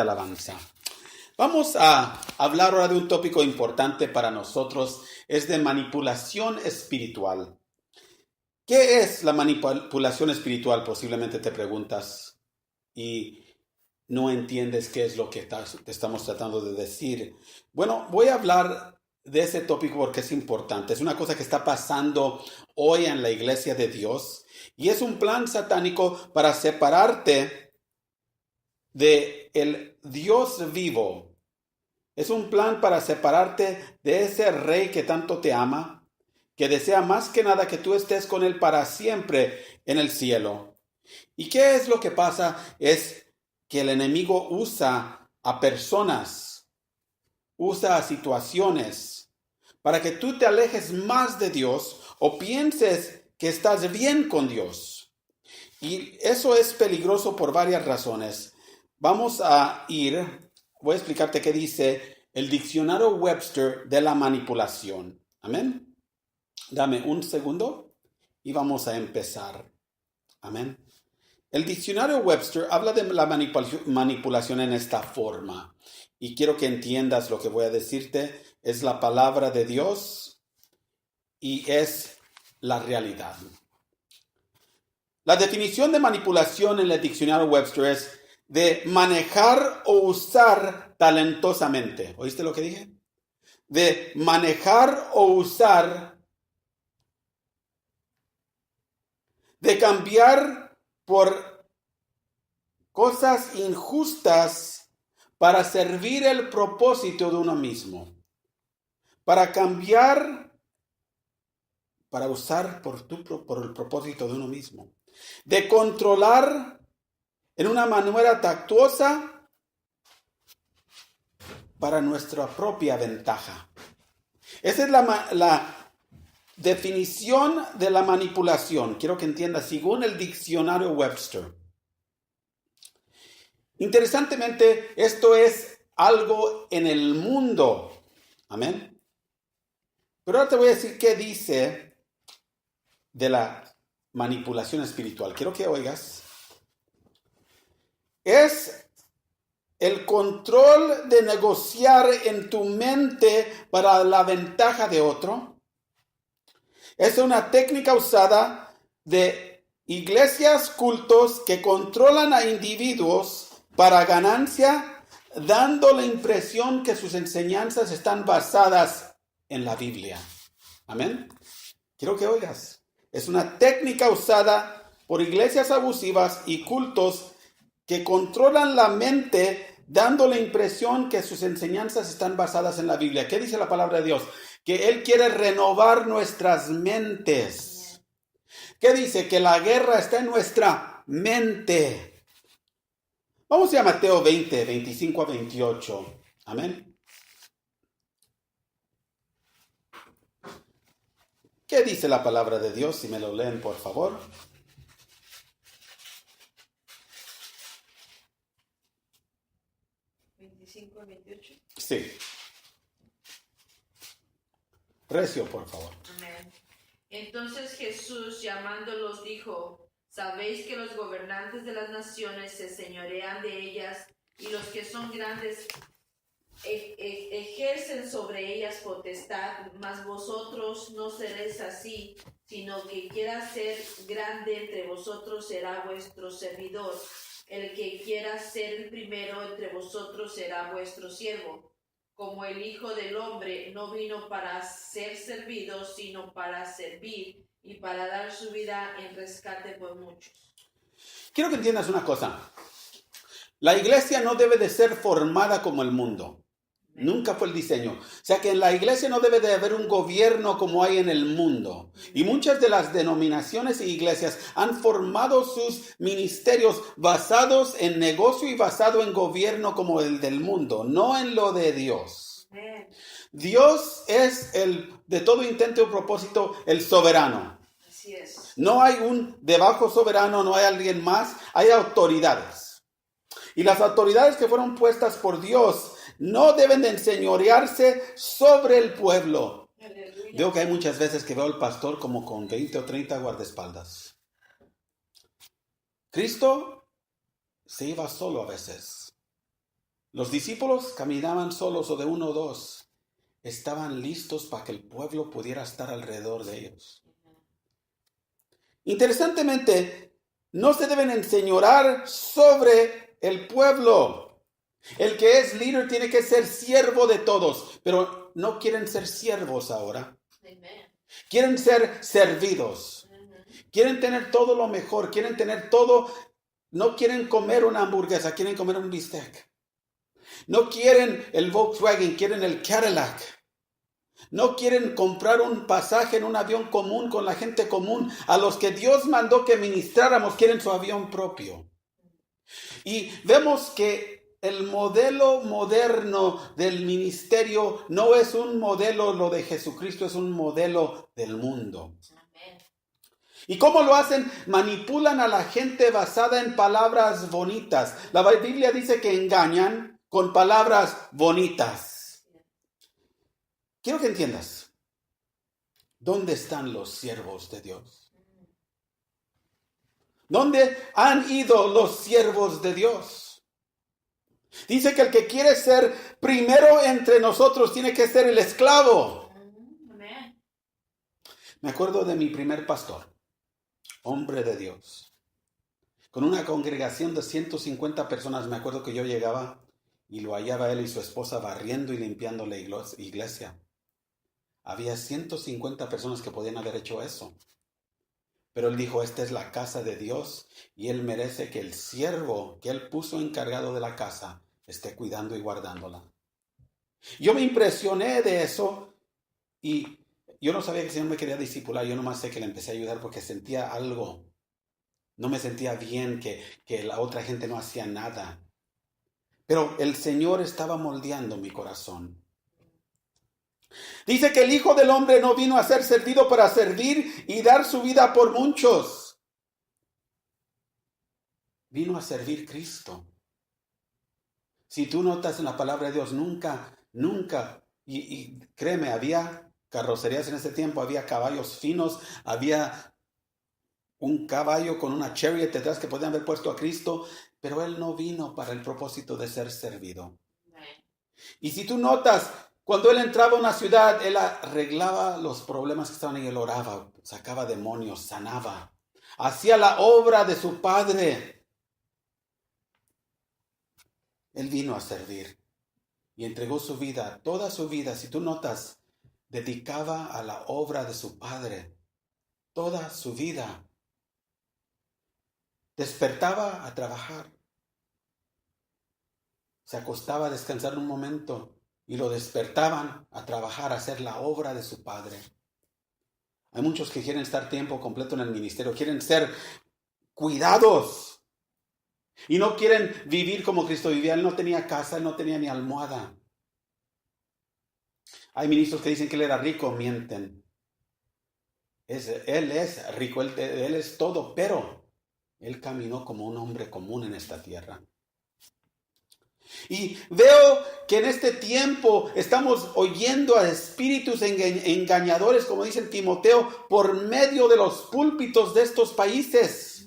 alabanza. Vamos a hablar ahora de un tópico importante para nosotros, es de manipulación espiritual. ¿Qué es la manipulación espiritual? Posiblemente te preguntas y no entiendes qué es lo que te estamos tratando de decir. Bueno, voy a hablar de ese tópico porque es importante. Es una cosa que está pasando hoy en la iglesia de Dios y es un plan satánico para separarte de el Dios vivo. Es un plan para separarte de ese rey que tanto te ama, que desea más que nada que tú estés con él para siempre en el cielo. ¿Y qué es lo que pasa? Es que el enemigo usa a personas, usa a situaciones para que tú te alejes más de Dios o pienses que estás bien con Dios. Y eso es peligroso por varias razones. Voy a explicarte qué dice el diccionario Webster de la manipulación. Amén. Dame un segundo y vamos a empezar. Amén. El diccionario Webster habla de la manipulación en esta forma. Y quiero que entiendas lo que voy a decirte. Es la palabra de Dios y es la realidad. La definición de manipulación en el diccionario Webster es de manejar o usar talentosamente. ¿Oíste lo que dije? De manejar o usar, de cambiar por cosas injustas para servir el propósito de uno mismo. Para cambiar, para usar por el propósito de uno mismo. De controlar en una manera tactuosa para nuestra propia ventaja. Esa es la definición de la manipulación. Quiero que entiendas, según el diccionario Webster. Interesantemente, esto es algo en el mundo. Amén. Pero ahora te voy a decir qué dice de la manipulación espiritual. Quiero que oigas. Es el control de negociar en tu mente para la ventaja de otro. Es una técnica usada de iglesias, cultos que controlan a individuos para ganancia, dando la impresión que sus enseñanzas están basadas en la Biblia. Amén. Quiero que oigas. Es una técnica usada por iglesias abusivas y cultos que controlan la mente, dando la impresión que sus enseñanzas están basadas en la Biblia. ¿Qué dice la palabra de Dios? Que Él quiere renovar nuestras mentes. ¿Qué dice? Que la guerra está en nuestra mente. Vamos a Mateo 20, 25 a 28. Amén. ¿Qué dice la palabra de Dios? Si me lo leen, por favor. Sí. Recio, por favor. Amén. Entonces Jesús, llamándolos, dijo: ¿Sabéis que los gobernantes de las naciones se señorean de ellas, y los que son grandes ejercen sobre ellas potestad? Mas vosotros no seréis así, sino que quiera ser grande entre vosotros será vuestro servidor. El que quiera ser el primero entre vosotros será vuestro siervo. Como el Hijo del Hombre no vino para ser servido, sino para servir y para dar su vida en rescate por muchos. Quiero que entiendas una cosa. La iglesia no debe de ser formada como el mundo. Nunca fue el diseño. O sea que en la iglesia no debe de haber un gobierno como hay en el mundo. Y muchas de las denominaciones e iglesias han formado sus ministerios basados en negocio y basado en gobierno como el del mundo, no en lo de Dios. Dios es el de todo intento y propósito el soberano. Así es. No hay un debajo soberano, no hay alguien más, hay autoridades. Y las autoridades que fueron puestas por Dios no deben de enseñorearse sobre el pueblo. Aleluya. Veo que hay muchas veces que veo al pastor como con 20 o 30 guardaespaldas. Cristo se iba solo a veces. Los discípulos caminaban solos o de uno o dos. Estaban listos para que el pueblo pudiera estar alrededor de ellos. Interesantemente, no se deben enseñorear sobre el pueblo. El que es líder tiene que ser siervo de todos, pero no quieren ser siervos ahora. Quieren ser servidos. Quieren tener todo lo mejor, quieren tener todo. No quieren comer una hamburguesa, quieren comer un bistec. No quieren el Volkswagen, quieren el Cadillac. No quieren comprar un pasaje en un avión común con la gente común. A los que Dios mandó que ministráramos, quieren su avión propio. Y vemos que el modelo moderno del ministerio no es un modelo, lo de Jesucristo es un modelo del mundo. ¿Y cómo lo hacen? Manipulan a la gente basada en palabras bonitas. La Biblia dice que engañan con palabras bonitas. Quiero que entiendas. ¿Dónde están los siervos de Dios? ¿Dónde han ido los siervos de Dios? Dice que el que quiere ser primero entre nosotros tiene que ser el esclavo. Me acuerdo de mi primer pastor, hombre de Dios, con una congregación de 150 personas. Me acuerdo que yo llegaba y lo hallaba él y su esposa barriendo y limpiando la iglesia. Había 150 personas que podían haber hecho eso. Pero él dijo, esta es la casa de Dios y él merece que el siervo que él puso encargado de la casa esté cuidando y guardándola. Yo me impresioné de eso y yo no sabía que el Señor me quería discipular. Yo nomás sé que le empecé a ayudar porque sentía algo. No me sentía bien que la otra gente no hacía nada. Pero el Señor estaba moldeando mi corazón. Dice que el Hijo del Hombre no vino a ser servido para servir y dar su vida por muchos. Vino a servir Cristo. Si tú notas en la palabra de Dios, nunca, y créeme, había carrocerías en ese tiempo, había caballos finos, había un caballo con una chariot detrás que podían haber puesto a Cristo, pero Él no vino para el propósito de ser servido. Y si tú notas, cuando Él entraba a una ciudad, Él arreglaba los problemas que estaban ahí, Él oraba, sacaba demonios, sanaba, hacía la obra de su Padre. Él vino a servir y entregó su vida, toda su vida, si tú notas, dedicaba a la obra de su Padre, toda su vida. Despertaba a trabajar, se acostaba a descansar un momento y lo despertaban a trabajar, a hacer la obra de su Padre. Hay muchos que quieren estar tiempo completo en el ministerio, quieren ser cuidados y no quieren vivir como Cristo vivía. Él no tenía casa, él no tenía ni almohada. Hay ministros que dicen que él era rico, mienten. Él es rico, él es todo, pero él caminó como un hombre común en esta tierra. Y veo que en este tiempo estamos oyendo a espíritus engañadores, como dice Timoteo, por medio de los púlpitos de estos países.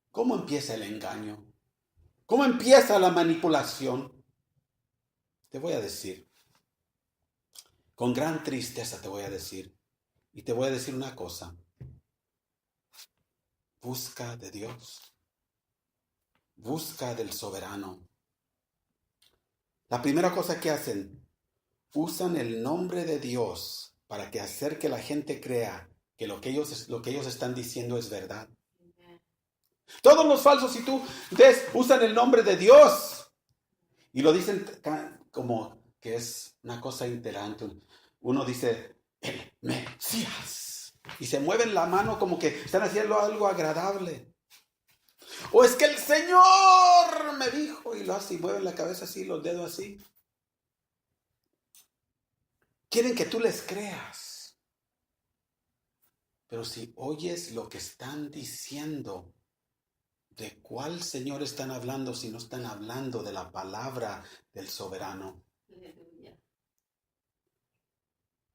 ¿Cómo empieza el engaño? ¿Cómo empieza la manipulación? Te voy a decir, con gran tristeza te voy a decir, y te voy a decir una cosa. Busca de Dios. Busca del soberano. La primera cosa que hacen, usan el nombre de Dios para que hacer que la gente crea que lo que ellos están diciendo es verdad. Todos los falsos, si tú ves, usan el nombre de Dios y lo dicen como que es una cosa interesante. Uno dice, el Mesías, y se mueven la mano como que están haciendo algo agradable. O es que el Señor me dijo, y lo hace, y mueven la cabeza así, los dedos así. Quieren que tú les creas. Pero si oyes lo que están diciendo, ¿de cuál Señor están hablando si no están hablando de la palabra del soberano?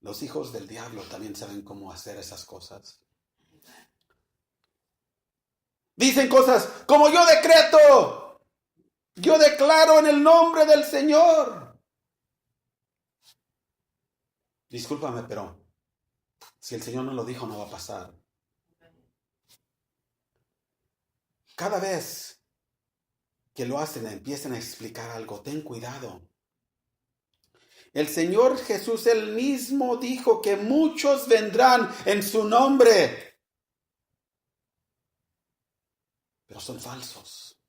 Los hijos del diablo también saben cómo hacer esas cosas. Dicen cosas como yo decreto. Yo declaro en el nombre del Señor. Discúlpame, pero si el Señor no lo dijo, no va a pasar. Cada vez que lo hacen, empiezan a explicar algo, ten cuidado. El Señor Jesús él mismo dijo que muchos vendrán en su nombre, pero son falsos.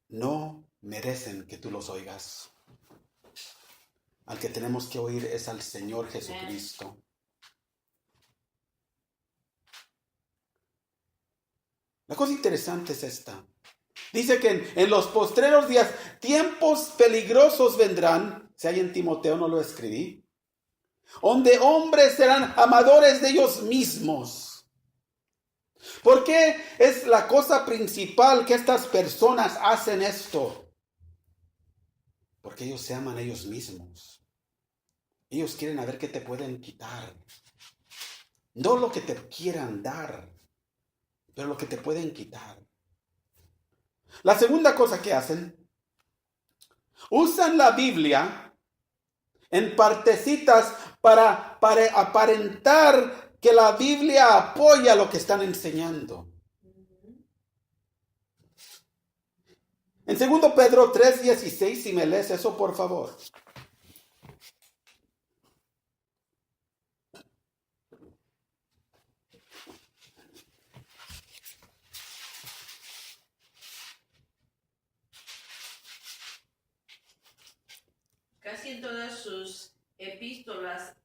No merecen que tú los oigas. Al que tenemos que oír es al Señor Jesucristo. La cosa interesante es esta. Dice que en los postreros días tiempos peligrosos vendrán. Si hay en Timoteo, no lo escribí. Donde hombres serán amadores de ellos mismos. ¿Por qué es la cosa principal que estas personas hacen esto? Porque ellos se aman a ellos mismos. Ellos quieren a ver qué te pueden quitar. No lo que te quieran dar, pero lo que te pueden quitar. La segunda cosa que hacen, usan la Biblia en partecitas para aparentar que la Biblia apoya lo que están enseñando. En 2 Pedro 3:16, si me lees eso, por favor. Casi en todas sus epístolas,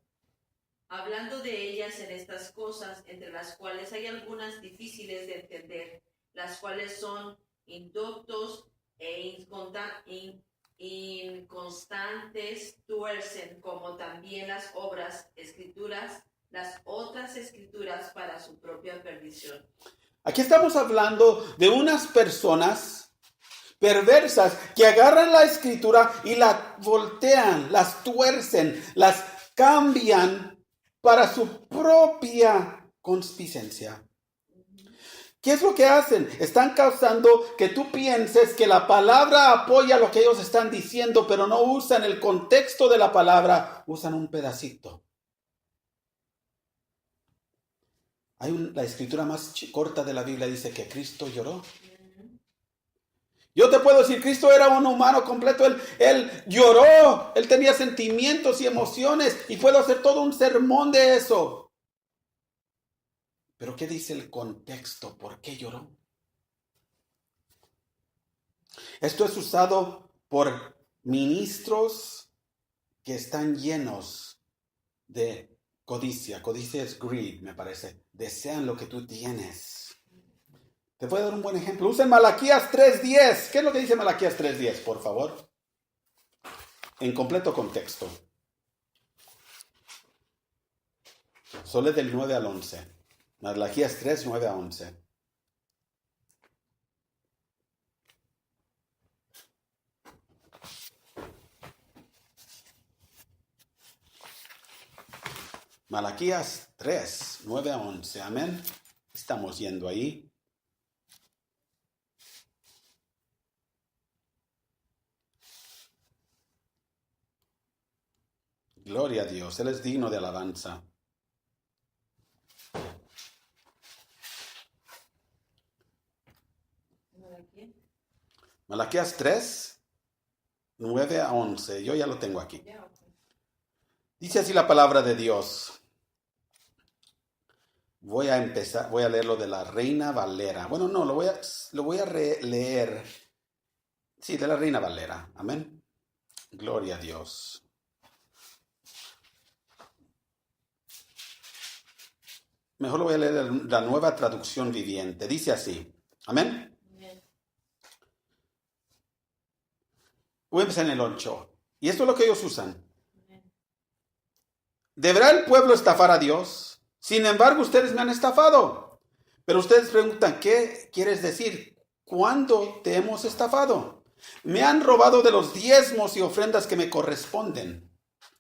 hablando de ellas en estas cosas, entre las cuales hay algunas difíciles de entender, las cuales son indoctos e inconstantes, tuercen, como también las otras escrituras para su propia perdición. Aquí estamos hablando de unas personas perversas que agarran la escritura y la voltean, las tuercen, las cambian para su propia concupiscencia. ¿Qué es lo que hacen? Están causando que tú pienses que la palabra apoya lo que ellos están diciendo, pero no usan el contexto de la palabra, usan un pedacito. La escritura más corta de la Biblia dice que Cristo lloró. Yo te puedo decir, Cristo era un humano completo, él lloró, él tenía sentimientos y emociones y puedo hacer todo un sermón de eso. Pero ¿qué dice el contexto? ¿Por qué lloró? Esto es usado por ministros que están llenos de codicia. Codicia es greed, me parece. Desean lo que tú tienes. Te voy a dar un buen ejemplo. Usen Malaquías 3:10. ¿Qué es lo que dice Malaquías 3:10, por favor? En completo contexto. Solo del 9 al 11. Malaquías 3, 9 a 11. Malaquías 3, 9 a 11. Amén. Estamos yendo ahí. Gloria a Dios, Él es digno de alabanza. Malaquías 3, 9 a 11. Yo ya lo tengo aquí. Dice así la palabra de Dios. Voy a leerlo de la Reina Valera. Bueno, no, lo voy a releer. Sí, de la Reina Valera. Amén. Gloria a Dios. Mejor lo voy a leer la Nueva Traducción Viviente. Dice así. Amén. Voy a empezar en el 8. Y esto es lo que ellos usan. ¿Deberá el pueblo estafar a Dios? Sin embargo, ustedes me han estafado. Pero ustedes preguntan, ¿qué quieres decir? ¿Cuándo te hemos estafado? Me han robado de los diezmos y ofrendas que me corresponden.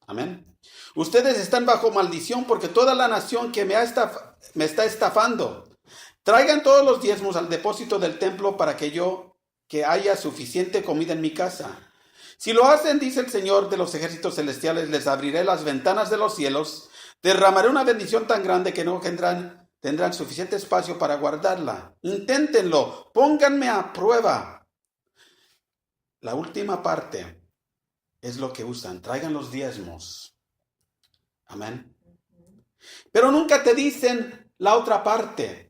Amén. Ustedes están bajo maldición porque toda la nación que me está estafando. traigan todos los diezmos al depósito del templo para que haya suficiente comida en mi casa. Si lo hacen, dice el Señor de los ejércitos celestiales, les abriré las ventanas de los cielos, derramaré una bendición tan grande que no tendrán suficiente espacio para guardarla. Inténtenlo, pónganme a prueba. La última parte es lo que usan, traigan los diezmos. Amén. Pero nunca te dicen la otra parte.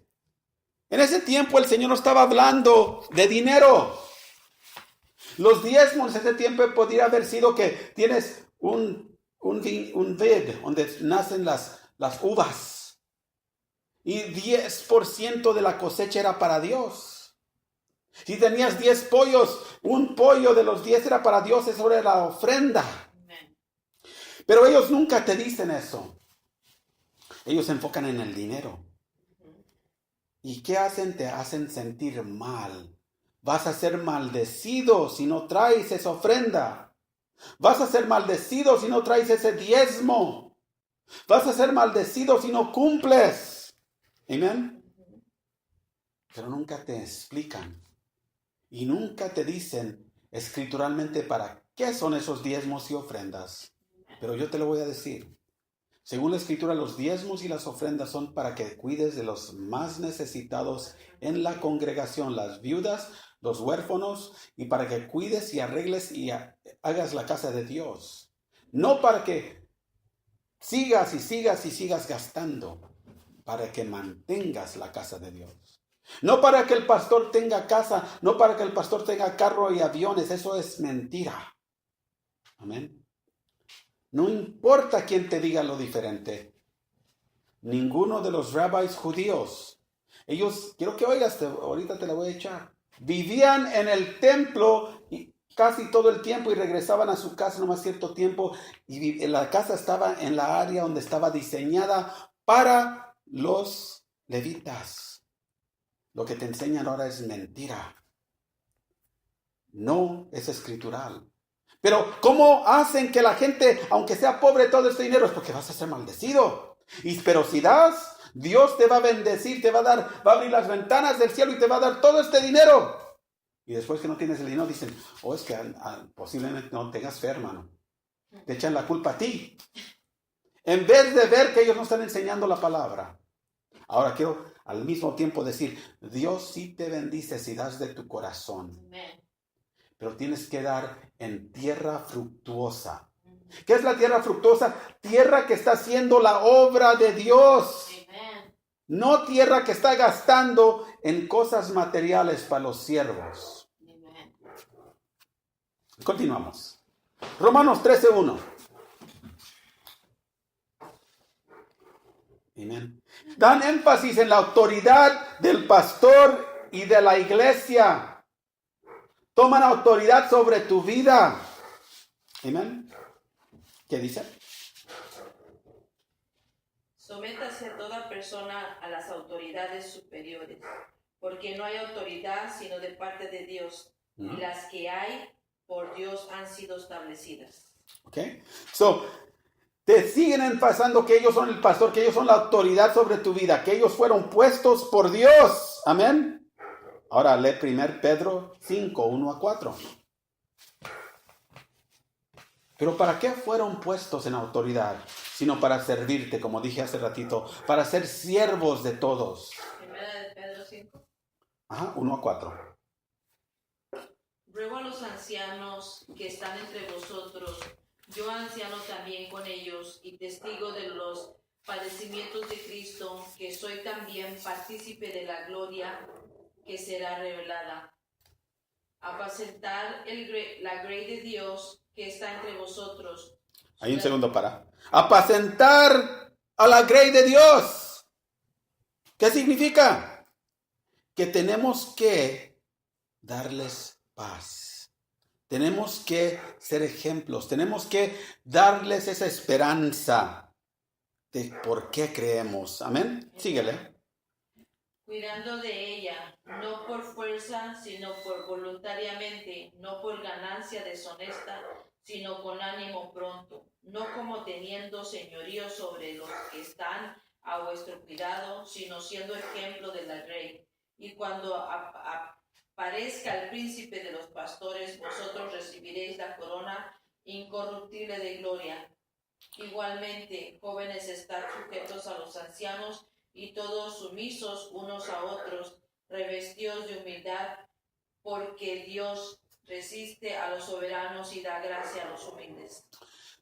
En ese tiempo el Señor no estaba hablando de dinero. Los diezmos en ese tiempo podría haber sido que tienes un vid donde nacen las uvas. Y 10% de la cosecha era para Dios. Si tenías 10 pollos, un pollo de los 10 era para Dios, eso era la ofrenda. Pero ellos nunca te dicen eso. Ellos se enfocan en el dinero. ¿Y qué hacen? Te hacen sentir mal. Vas a ser maldecido si no traes esa ofrenda. Vas a ser maldecido si no traes ese diezmo. Vas a ser maldecido si no cumples. Amén. Pero nunca te explican. Y nunca te dicen escrituralmente para qué son esos diezmos y ofrendas. Pero yo te lo voy a decir. Según la Escritura, los diezmos y las ofrendas son para que cuides de los más necesitados en la congregación, las viudas, los huérfanos, y para que cuides y arregles y hagas la casa de Dios. No para que sigas gastando, para que mantengas la casa de Dios. No para que el pastor tenga casa, no para que el pastor tenga carro y aviones, eso es mentira. Amén. No importa quién te diga lo diferente. Ninguno de los rabbis judíos, ellos, quiero que oigas, ahorita te la voy a echar, vivían en el templo casi todo el tiempo y regresaban a su casa nomás cierto tiempo, y la casa estaba en la área donde estaba diseñada para los levitas. Lo que te enseñan ahora es mentira. No es escritural. Pero ¿cómo hacen que la gente, aunque sea pobre, todo este dinero? Es porque vas a ser maldecido. Pero si das, Dios te va a bendecir, te va a abrir las ventanas del cielo y te va a dar todo este dinero. Y después que no tienes el dinero, dicen, es que posiblemente no tengas fe, hermano. Te echan la culpa a ti. En vez de ver que ellos no están enseñando la palabra. Ahora quiero al mismo tiempo decir, Dios sí te bendice si das de tu corazón. Amén. Pero tienes que dar en tierra fructuosa. ¿Qué es la tierra fructuosa? Tierra que está haciendo la obra de Dios. Amen. No tierra que está gastando en cosas materiales para los siervos. Amen. Continuamos. Romanos 13:1. Amén. Dan énfasis en la autoridad del pastor y de la iglesia. Toman autoridad sobre tu vida. Amén. ¿Qué dice? Sométase a toda persona a las autoridades superiores, porque no hay autoridad sino de parte de Dios, y las que hay por Dios han sido establecidas. Okay. Te siguen enfatizando que ellos son el pastor, que ellos son la autoridad sobre tu vida, que ellos fueron puestos por Dios. Amén. Ahora lee 1 Pedro 5, 1-4. Pero ¿para qué fueron puestos en autoridad? Sino para servirte, como dije hace ratito, para ser siervos de todos. 1 Pedro 5. 1-4. Ruego a los ancianos que están entre vosotros, yo anciano también con ellos y testigo de los padecimientos de Cristo, que soy también partícipe de la gloria que será revelada. Apacentar la grey de Dios que está entre vosotros. Hay un segundo para. Apacentar a la grey de Dios. ¿Qué significa? Que tenemos que darles paz. Tenemos que ser ejemplos. Tenemos que darles esa esperanza de por qué creemos. Amén. Síguele. Cuidando de ella, no por fuerza, sino por voluntariamente, no por ganancia deshonesta, sino con ánimo pronto, no como teniendo señorío sobre los que están a vuestro cuidado, sino siendo ejemplo del rey. Y cuando aparezca el príncipe de los pastores, vosotros recibiréis la corona incorruptible de gloria. Igualmente, jóvenes, estad sujetos a los ancianos y todos sumisos unos a otros, revestidos de humildad, porque Dios resiste a los soberanos y da gracia a los humildes.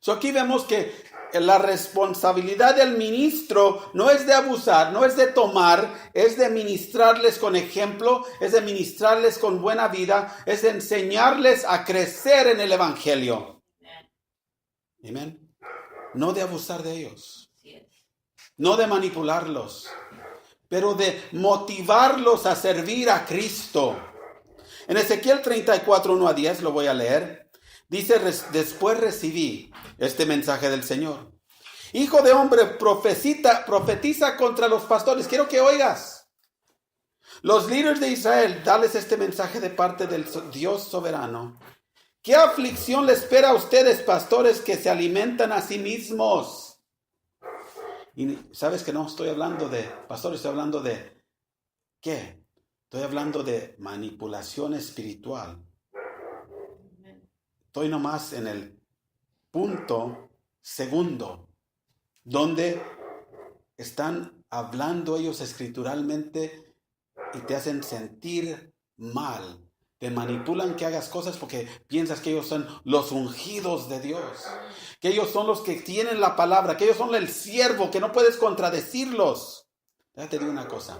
Aquí vemos que la responsabilidad del ministro no es de abusar, no es de tomar, es de ministrarles con ejemplo, es de ministrarles con buena vida, es de enseñarles a crecer en el evangelio. Amén. No de abusar de ellos, no de manipularlos, pero de motivarlos a servir a Cristo. En Ezequiel 34, 1 a 10, lo voy a leer. Dice, después recibí este mensaje del Señor. Hijo de hombre, profetiza contra los pastores. Quiero que oigas. Los líderes de Israel, dales este mensaje de parte del Dios soberano. ¿Qué aflicción le espera a ustedes, pastores, que se alimentan a sí mismos? Y sabes que no estoy hablando de pastores, estoy hablando de ¿qué? Estoy hablando de manipulación espiritual. Estoy nomás en el punto segundo, donde están hablando ellos escrituralmente y te hacen sentir mal. Te manipulan que hagas cosas porque piensas que ellos son los ungidos de Dios, que ellos son los que tienen la palabra, que ellos son el siervo, que no puedes contradecirlos. Déjate decir una cosa,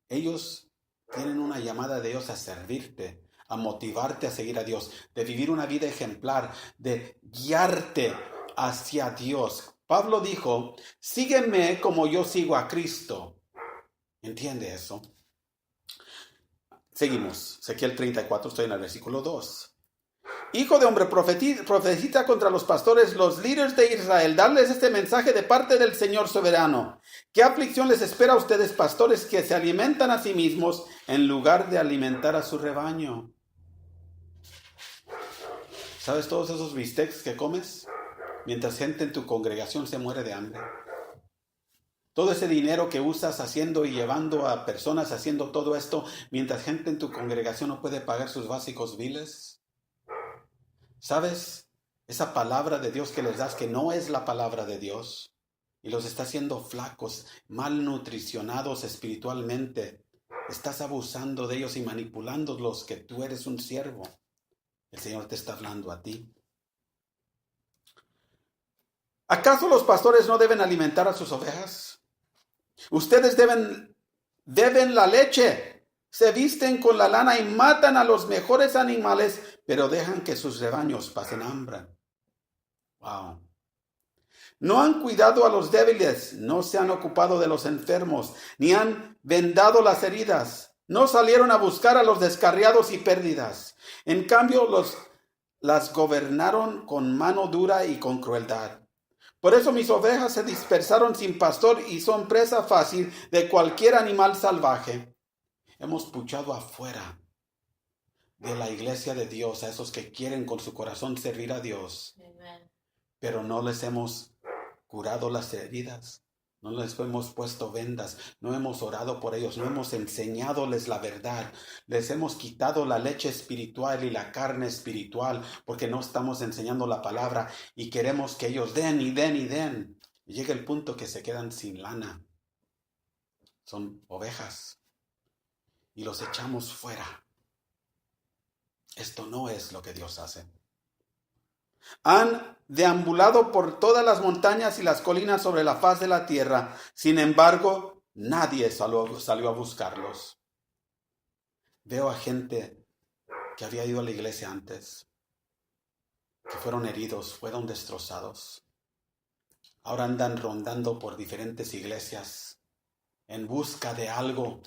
ellos tienen una llamada de Dios a servirte, a motivarte a seguir a Dios, de vivir una vida ejemplar, de guiarte hacia Dios. Pablo dijo, sígueme como yo sigo a Cristo. ¿Entiende eso? Seguimos, Ezequiel 34, estoy en el versículo 2. Hijo de hombre, profetiza contra los pastores, los líderes de Israel, darles este mensaje de parte del Señor soberano. ¿Qué aflicción les espera a ustedes, pastores, que se alimentan a sí mismos en lugar de alimentar a su rebaño? ¿Sabes todos esos bistecs que comes? Mientras gente en tu congregación se muere de hambre. Todo ese dinero que usas haciendo y llevando a personas haciendo todo esto, mientras gente en tu congregación no puede pagar sus básicos biles. ¿Sabes? Esa palabra de Dios que les das, que no es la palabra de Dios, y los está haciendo flacos, malnutricionados espiritualmente. Estás abusando de ellos y manipulándolos, que tú eres un siervo. El Señor te está hablando a ti. ¿Acaso los pastores no deben alimentar a sus ovejas? Ustedes deben la leche, se visten con la lana y matan a los mejores animales, pero dejan que sus rebaños pasen hambre. Wow. No han cuidado a los débiles, no se han ocupado de los enfermos, ni han vendado las heridas, no salieron a buscar a los descarriados y pérdidas. En cambio, las gobernaron con mano dura y con crueldad. Por eso mis ovejas se dispersaron sin pastor y son presa fácil de cualquier animal salvaje. Hemos puchado afuera de la iglesia de Dios a esos que quieren con su corazón servir a Dios. Amen. Pero no les hemos curado las heridas, no les hemos puesto vendas, no hemos orado por ellos, no hemos enseñadoles la verdad. Les hemos quitado la leche espiritual y la carne espiritual porque no estamos enseñando la palabra y queremos que ellos den y den y den. Y llega el punto que se quedan sin lana. Son ovejas y los echamos fuera. Esto no es lo que Dios hace. Han deambulado por todas las montañas y las colinas sobre la faz de la tierra. Sin embargo, nadie salió a buscarlos. Veo a gente que había ido a la iglesia antes, que fueron heridos, fueron destrozados. Ahora andan rondando por diferentes iglesias en busca de algo.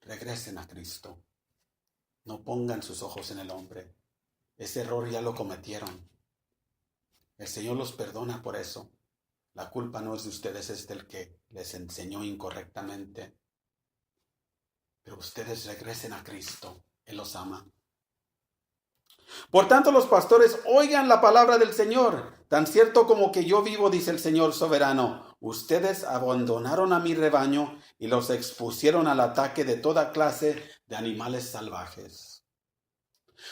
Regresen a Cristo. No pongan sus ojos en el hombre. Ese error ya lo cometieron. El Señor los perdona por eso. La culpa no es de ustedes, es del que les enseñó incorrectamente. Pero ustedes regresen a Cristo. Él los ama. Por tanto, los pastores oigan la palabra del Señor. Tan cierto como que yo vivo, dice el Señor soberano. ustedes abandonaron a mi rebaño y los expusieron al ataque de toda clase de animales salvajes.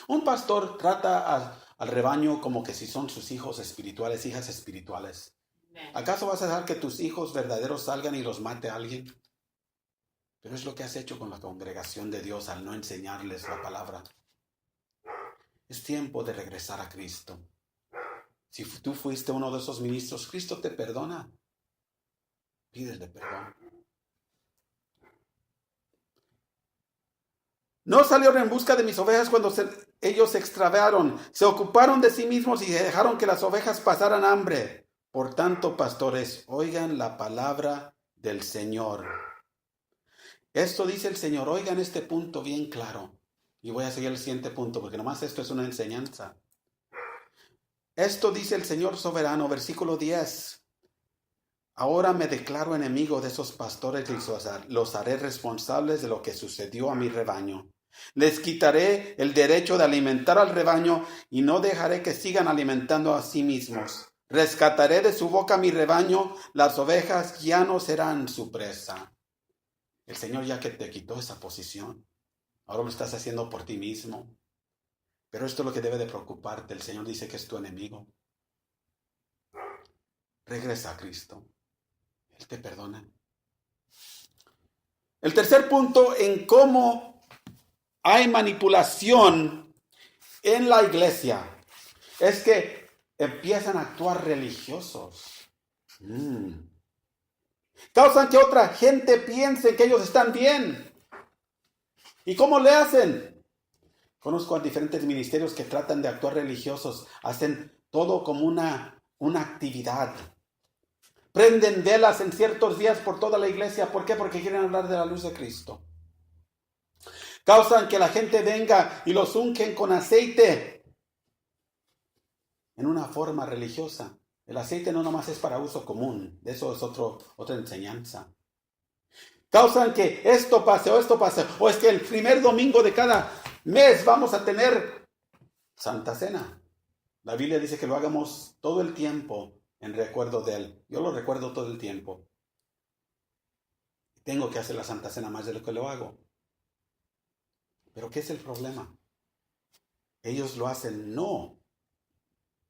Un pastor trata al rebaño como que si son sus hijos espirituales, hijas espirituales. ¿Acaso vas a dejar que tus hijos verdaderos salgan y los mate a alguien? Pero es lo que has hecho con la congregación de Dios al no enseñarles la palabra. Es tiempo de regresar a Cristo. Si tú fuiste uno de esos ministros, Cristo te perdona. Pídele perdón. No salieron en busca de mis ovejas cuando ellos se extraviaron. Se ocuparon de sí mismos y dejaron que las ovejas pasaran hambre. Por tanto, pastores, oigan la palabra del Señor. Esto dice el Señor. Oigan este punto bien claro. Y voy a seguir el siguiente punto porque nomás esto es una enseñanza. Esto dice el Señor soberano, versículo 10. Ahora me declaro enemigo de esos pastores y los haré responsables de lo que sucedió a mi rebaño. Les quitaré el derecho de alimentar al rebaño y no dejaré que sigan alimentando a sí mismos. Rescataré de su boca mi rebaño, las ovejas ya no serán su presa. El Señor ya que te quitó esa posición, ahora lo estás haciendo por ti mismo. Pero esto es lo que debe de preocuparte. El Señor dice que es tu enemigo. Regresa a Cristo. Él te perdona. El tercer punto en cómo hay manipulación en la iglesia es que empiezan a actuar religiosos. Causan que otra gente piense que ellos están bien. ¿Y cómo le hacen? Conozco a diferentes ministerios que tratan de actuar religiosos. Hacen todo como una actividad. Prenden velas en ciertos días por toda la iglesia. ¿Por qué? Porque quieren hablar de la luz de Cristo. Causan que la gente venga y los ungen con aceite en una forma religiosa. El aceite no nomás es para uso común. Eso es otra enseñanza. Causan que esto pase o esto pase. O es que el primer domingo de cada mes vamos a tener Santa Cena. La Biblia dice que lo hagamos todo el tiempo en recuerdo de Él. Yo lo recuerdo todo el tiempo. Tengo que hacer la Santa Cena más de lo que lo hago. Pero ¿qué es el problema? Ellos lo hacen no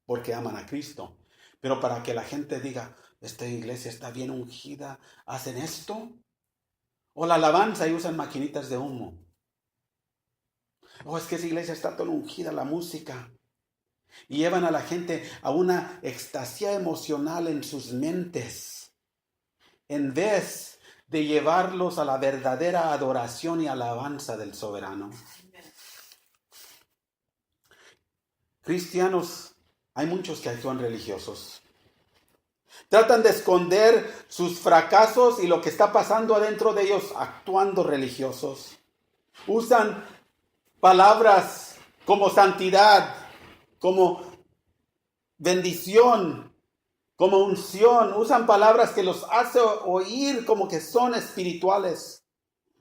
porque aman a Cristo, pero para que la gente diga, esta iglesia está bien ungida, ¿hacen esto? O la alabanza y usan maquinitas de humo. O es que esa iglesia está tan ungida, la música. Y llevan a la gente a una extasia emocional en sus mentes, en vez de llevarlos a la verdadera adoración y alabanza del soberano. Cristianos, hay muchos que actúan religiosos. Tratan de esconder sus fracasos y lo que está pasando adentro de ellos actuando religiosos. Usan palabras como santidad, como bendición, como unción. Usan palabras que los hace oír como que son espirituales.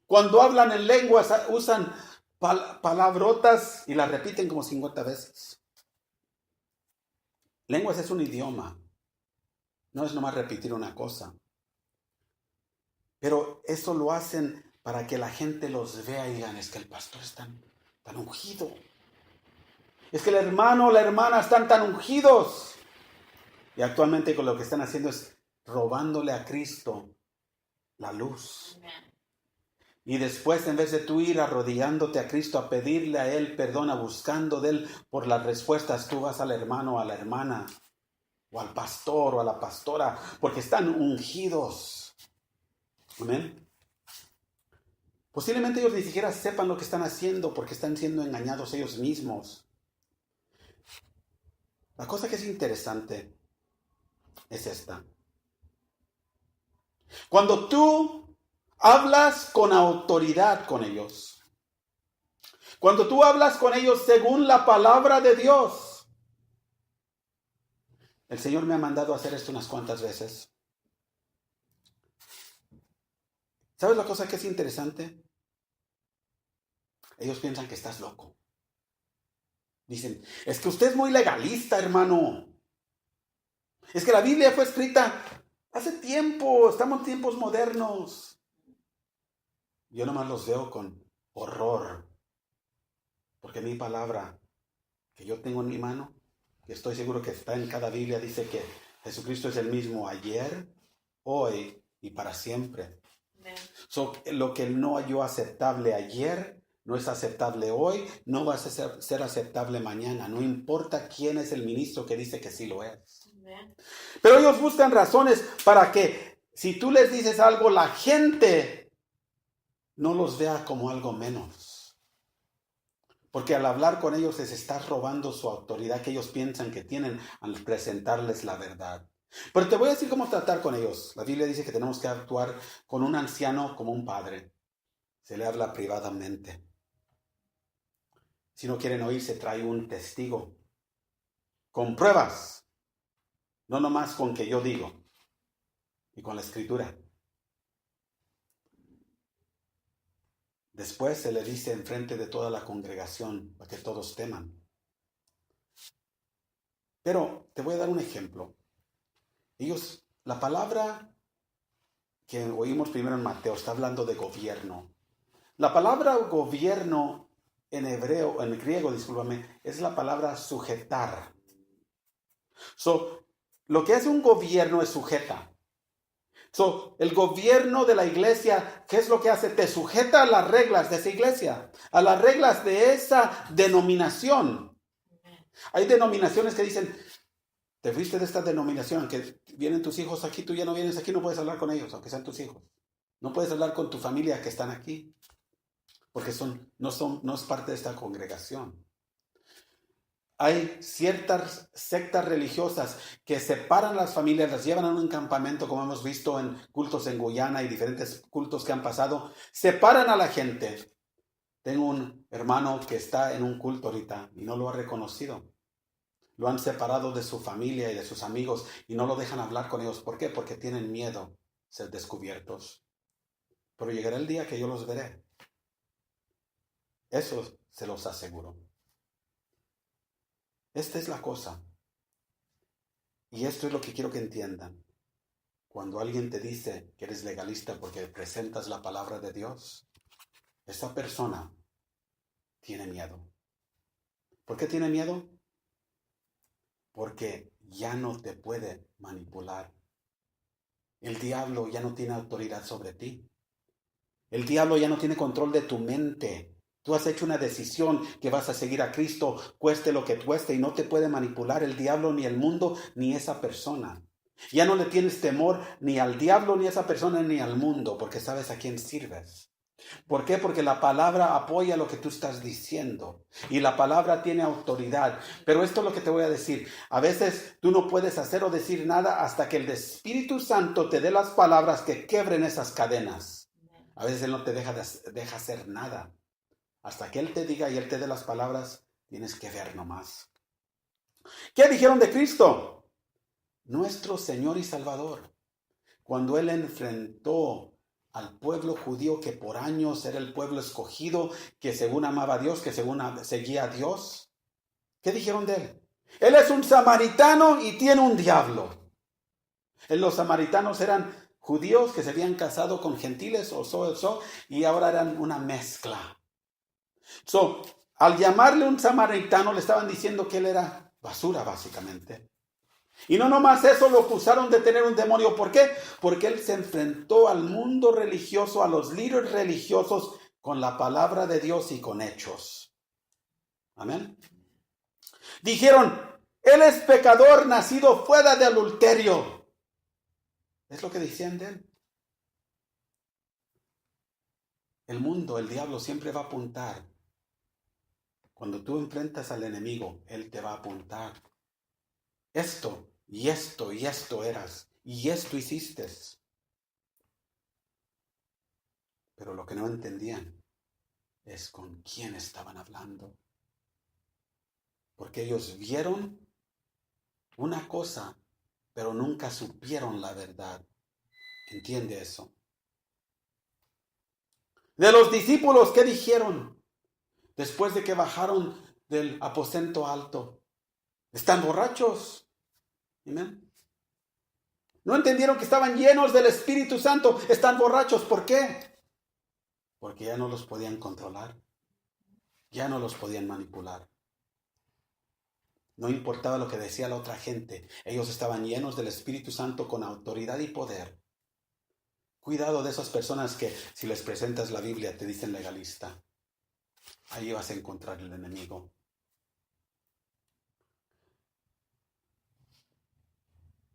Cuando hablan en lenguas usan palabrotas y las repiten como 50 veces. Lenguas es un idioma. No es nomás repetir una cosa. Pero eso lo hacen para que la gente los vea y digan, es que el pastor es tan ungido. Es que el hermano o la hermana están tan ungidos. Y actualmente con lo que están haciendo es robándole a Cristo la luz. Y después, en vez de tú ir arrodillándote a Cristo a pedirle a Él perdón, buscando de Él por las respuestas, tú vas al hermano o a la hermana, o al pastor o a la pastora, porque están ungidos. Amén. Posiblemente ellos ni siquiera sepan lo que están haciendo porque están siendo engañados ellos mismos. La cosa que es interesante es esta. Cuando tú hablas con autoridad con ellos, cuando tú hablas con ellos según la palabra de Dios, el Señor me ha mandado a hacer esto unas cuantas veces. ¿Sabes la cosa que es interesante? Ellos piensan que estás loco. Dicen, es que usted es muy legalista, hermano. Es que la Biblia fue escrita Hace tiempo, estamos en tiempos modernos. Yo nomás los veo con horror. Porque mi palabra que yo tengo en mi mano, que estoy seguro que está en cada Biblia, dice que Jesucristo es el mismo ayer, hoy y para siempre. So, lo que no halló aceptable ayer, no es aceptable hoy, no va a ser aceptable mañana. No importa quién es el ministro que dice que sí lo es. Pero ellos buscan razones para que si tú les dices algo, la gente no los vea como algo menos. Porque al hablar con ellos les estás robando su autoridad que ellos piensan que tienen al presentarles la verdad. Pero te voy a decir cómo tratar con ellos. La Biblia dice que tenemos que actuar con un anciano como un padre. Se le habla privadamente. Si no quieren oír, se trae un testigo. Con pruebas. No nomás con que yo digo. Y con la escritura. Después se le dice enfrente de toda la congregación para que todos teman. Pero te voy a dar un ejemplo. La palabra que oímos primero en Mateo está hablando de gobierno. La palabra gobierno en hebreo, en griego, discúlpame, es la palabra sujetar. Lo que hace un gobierno es sujeta. El gobierno de la iglesia, ¿qué es lo que hace? Te sujeta a las reglas de esa iglesia, a las reglas de esa denominación. Hay denominaciones que dicen, te fuiste de esta denominación, aunque vienen tus hijos aquí, tú ya no vienes aquí, no puedes hablar con ellos, aunque sean tus hijos. No puedes hablar con tu familia que están aquí, porque no es parte de esta congregación. Hay ciertas sectas religiosas que separan las familias, las llevan a un campamento, como hemos visto en cultos en Guyana y diferentes cultos que han pasado, separan a la gente. Tengo un hermano que está en un culto ahorita y no lo ha reconocido. Lo han separado de su familia y de sus amigos y no lo dejan hablar con ellos. ¿Por qué? Porque tienen miedo de ser descubiertos. Pero llegará el día que yo los veré. Eso se los aseguro. Esta es la cosa. Y esto es lo que quiero que entiendan. Cuando alguien te dice que eres legalista porque presentas la palabra de Dios, esa persona tiene miedo. ¿Por qué tiene miedo? Porque ya no te puede manipular. El diablo ya no tiene autoridad sobre ti. El diablo ya no tiene control de tu mente. Tú has hecho una decisión que vas a seguir a Cristo, cueste lo que cueste, y no te puede manipular el diablo, ni el mundo, ni esa persona. Ya no le tienes temor ni al diablo, ni a esa persona, ni al mundo, porque sabes a quién sirves. ¿Por qué? Porque la palabra apoya lo que tú estás diciendo y la palabra tiene autoridad. Pero esto es lo que te voy a decir. A veces tú no puedes hacer o decir nada hasta que el Espíritu Santo te dé las palabras que quebren esas cadenas. A veces Él no te deja hacer nada. Hasta que Él te diga y Él te dé las palabras, tienes que ver nomás. ¿Qué dijeron de Cristo? Nuestro Señor y Salvador. Cuando Él enfrentó al pueblo judío que por años era el pueblo escogido, que según amaba a Dios, que según seguía a Dios, ¿qué dijeron de Él? Él es un samaritano y tiene un diablo. Los samaritanos eran judíos que se habían casado con gentiles y ahora eran una mezcla. Al llamarle un samaritano le estaban diciendo que él era basura, básicamente. Y no nomás eso, lo acusaron de tener un demonio. ¿Por qué? Porque él se enfrentó al mundo religioso, a los líderes religiosos, con la palabra de Dios y con hechos. Amén. Dijeron, él es pecador nacido fuera de adulterio. Es lo que decían de él. El mundo, el diablo siempre va a apuntar. Cuando tú enfrentas al enemigo, él te va a apuntar. Esto, y esto, y esto eras, y esto hiciste. Pero lo que no entendían es con quién estaban hablando. Porque ellos vieron una cosa, pero nunca supieron la verdad. ¿Entiende eso? De los discípulos, ¿qué dijeron? Después de que bajaron del aposento alto. Están borrachos. ¿Amén? No entendieron que estaban llenos del Espíritu Santo. Están borrachos. ¿Por qué? Porque ya no los podían controlar. Ya no los podían manipular. No importaba lo que decía la otra gente. Ellos estaban llenos del Espíritu Santo con autoridad y poder. Cuidado de esas personas que si les presentas la Biblia te dicen legalista. Ahí vas a encontrar el enemigo.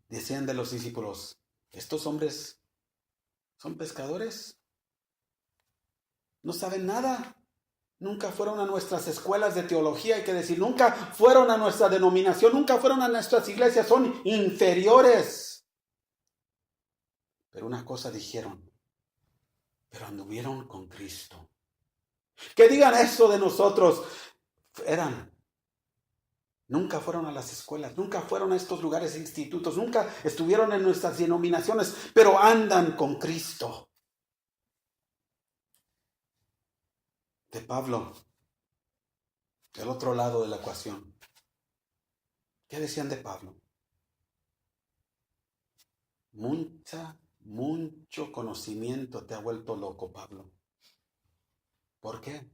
Decían de los discípulos, estos hombres son pescadores. No saben nada. Nunca fueron a nuestras escuelas de teología, hay que decir, nunca fueron a nuestra denominación, nunca fueron a nuestras iglesias, son inferiores. Pero una cosa dijeron, pero anduvieron con Cristo. Que digan eso de nosotros, nunca fueron a las escuelas, nunca fueron a estos lugares e institutos, nunca estuvieron en nuestras denominaciones, pero andan con Cristo. De Pablo, del otro lado de la ecuación. ¿Qué decían de Pablo? Mucho conocimiento te ha vuelto loco, Pablo. ¿Por qué?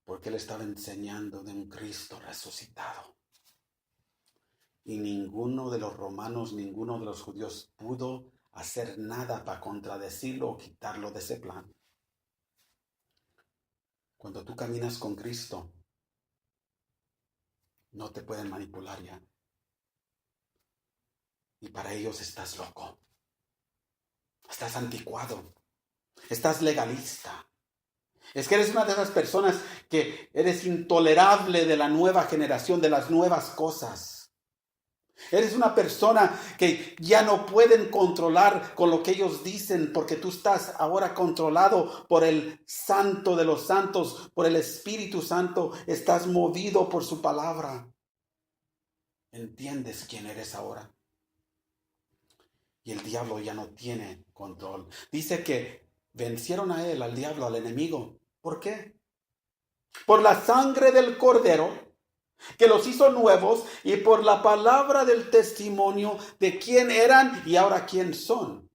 Porque él estaba enseñando de un Cristo resucitado. Y ninguno de los romanos, ninguno de los judíos pudo hacer nada para contradecirlo o quitarlo de ese plan. Cuando tú caminas con Cristo, no te pueden manipular ya. Y para ellos estás loco. Estás anticuado. Estás legalista. Es que eres una de esas personas que eres intolerable de la nueva generación, de las nuevas cosas. Eres una persona que ya no pueden controlar con lo que ellos dicen, porque tú estás ahora controlado por el Santo de los Santos, por el Espíritu Santo. Estás movido por su palabra. ¿Entiendes quién eres ahora? Y el diablo ya no tiene control. Dice que vencieron a él, al diablo, al enemigo. ¿Por qué? Por la sangre del Cordero, que los hizo nuevos, y por la palabra del testimonio de quién eran y ahora quién son.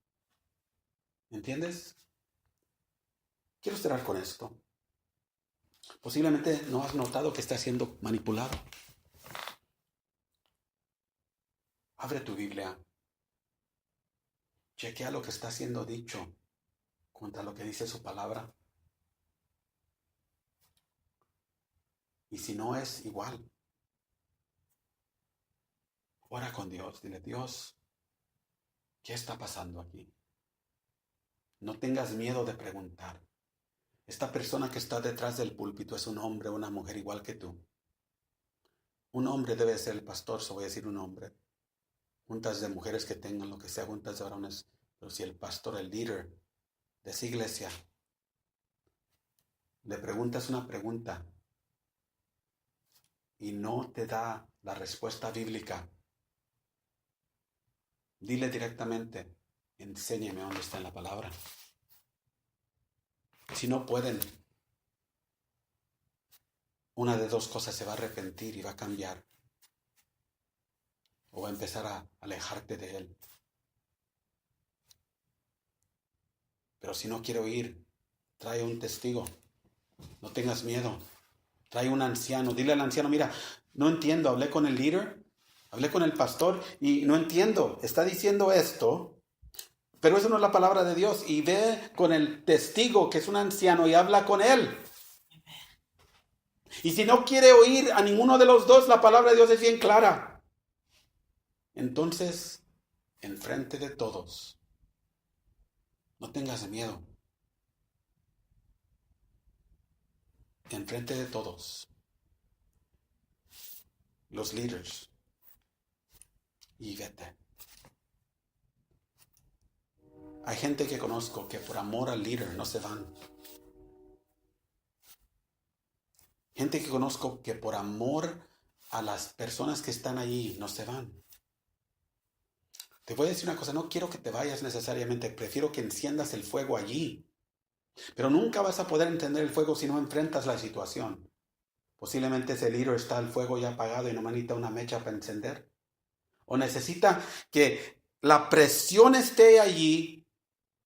¿Entiendes? Quiero cerrar con esto. Posiblemente no has notado que estás siendo manipulado. Abre tu Biblia. Chequea lo que está siendo dicho contra lo que dice su palabra. Y si no es igual, ora con Dios. Dile, Dios, ¿qué está pasando aquí? No tengas miedo de preguntar. Esta persona que está detrás del púlpito es un hombre o una mujer igual que tú. Un hombre debe ser el pastor, so voy a decir un hombre. Juntas de mujeres que tengan lo que sea, juntas de varones. Pero si el pastor, el líder de esa iglesia, le preguntas una pregunta y no te da la respuesta bíblica, dile directamente, enséñame dónde está en la palabra. Si no pueden, una de dos cosas, se va a arrepentir y va a cambiar. O va a empezar a alejarte de él. Pero si no quiere oír, trae un testigo. No tengas miedo. Trae un anciano. Dile al anciano, mira, no entiendo. Hablé con el líder, hablé con el pastor y no entiendo. Está diciendo esto, pero eso no es la palabra de Dios. Y ve con el testigo, que es un anciano, y habla con él. Y si no quiere oír a ninguno de los dos, la palabra de Dios es bien clara. Entonces, enfrente de todos, no tengas miedo. Enfrente de todos, los líderes, y vete. Hay gente que conozco que por amor al líder no se van. Gente que conozco que por amor a las personas que están allí no se van. Te voy a decir una cosa, no quiero que te vayas necesariamente, prefiero que enciendas el fuego allí. Pero nunca vas a poder entender el fuego si no enfrentas la situación. Posiblemente ese líder está el fuego ya apagado y no necesita una mecha para encender. O necesita que la presión esté allí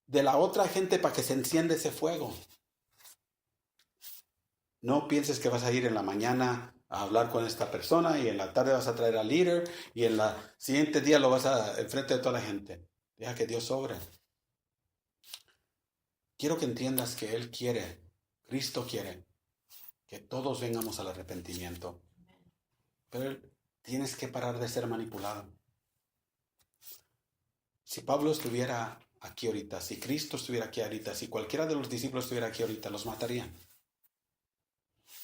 de la otra gente para que se encienda ese fuego. No pienses que vas a ir en la mañana a hablar con esta persona y en la tarde vas a traer al líder y en la siguiente día lo vas a enfrente de toda la gente. Deja que Dios obre. Quiero que entiendas que Él quiere, Cristo quiere, que todos vengamos al arrepentimiento. Pero tienes que parar de ser manipulado. Si Pablo estuviera aquí ahorita, si Cristo estuviera aquí ahorita, si cualquiera de los discípulos estuviera aquí ahorita, los matarían.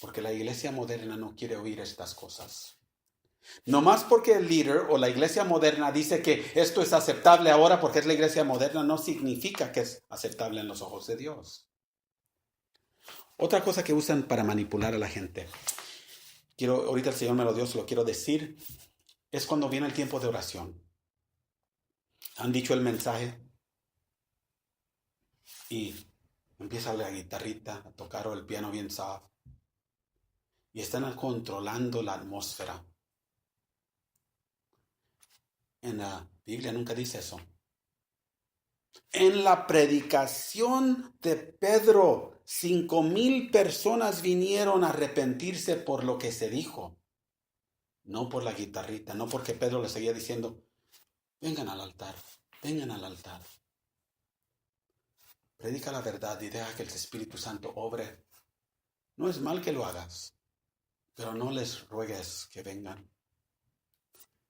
Porque la iglesia moderna no quiere oír estas cosas. No más porque el líder o la iglesia moderna dice que esto es aceptable ahora porque es la iglesia moderna, no significa que es aceptable en los ojos de Dios. Otra cosa que usan para manipular a la gente, ahorita el Señor me lo dio, se lo quiero decir, es cuando viene el tiempo de oración. Han dicho el mensaje y empieza la guitarrita a tocar o el piano bien soft. Y están controlando la atmósfera. En la Biblia nunca dice eso. En la predicación de Pedro, 5,000 personas vinieron a arrepentirse por lo que se dijo. No por la guitarrita, no porque Pedro le seguía diciendo, vengan al altar, vengan al altar. Predica la verdad y deja que el Espíritu Santo obre. No es mal que lo hagas, pero no les ruegues que vengan.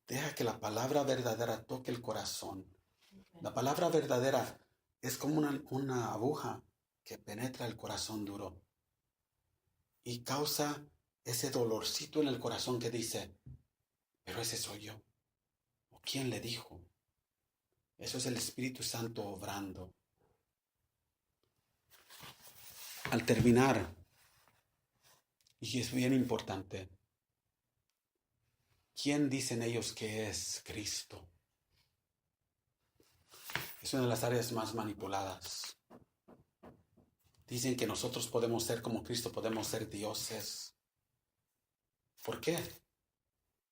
Deja que la palabra verdadera toque el corazón. La palabra verdadera es como una aguja que penetra el corazón duro y causa ese dolorcito en el corazón que dice, pero ese soy yo. ¿O quién le dijo? Eso es el Espíritu Santo obrando. Al terminar, y es bien importante, ¿quién dicen ellos que es Cristo? Es una de las áreas más manipuladas. Dicen que nosotros podemos ser como Cristo, podemos ser dioses. ¿Por qué?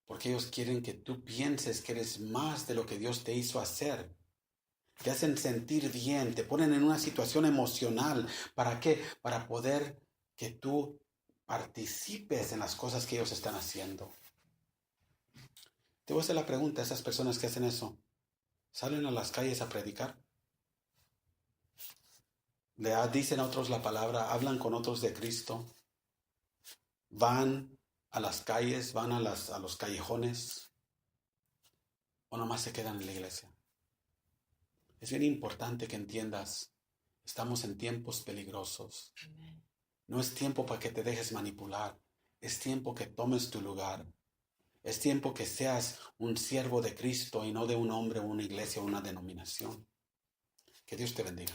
Porque ellos quieren que tú pienses que eres más de lo que Dios te hizo hacer. Te hacen sentir bien, te ponen en una situación emocional. ¿Para qué? Para poder que tú participes en las cosas que ellos están haciendo. Te voy a hacer la pregunta a esas personas que hacen eso. ¿Salen a las calles a predicar? ¿Le dicen a otros la palabra? ¿Hablan con otros de Cristo? ¿Van a las calles? ¿Van a los callejones? ¿O nomás se quedan en la iglesia? Es bien importante que entiendas, estamos en tiempos peligrosos. No es tiempo para que te dejes manipular. Es tiempo que tomes tu lugar. Es tiempo que seas un siervo de Cristo y no de un hombre, una iglesia o una denominación. Que Dios te bendiga.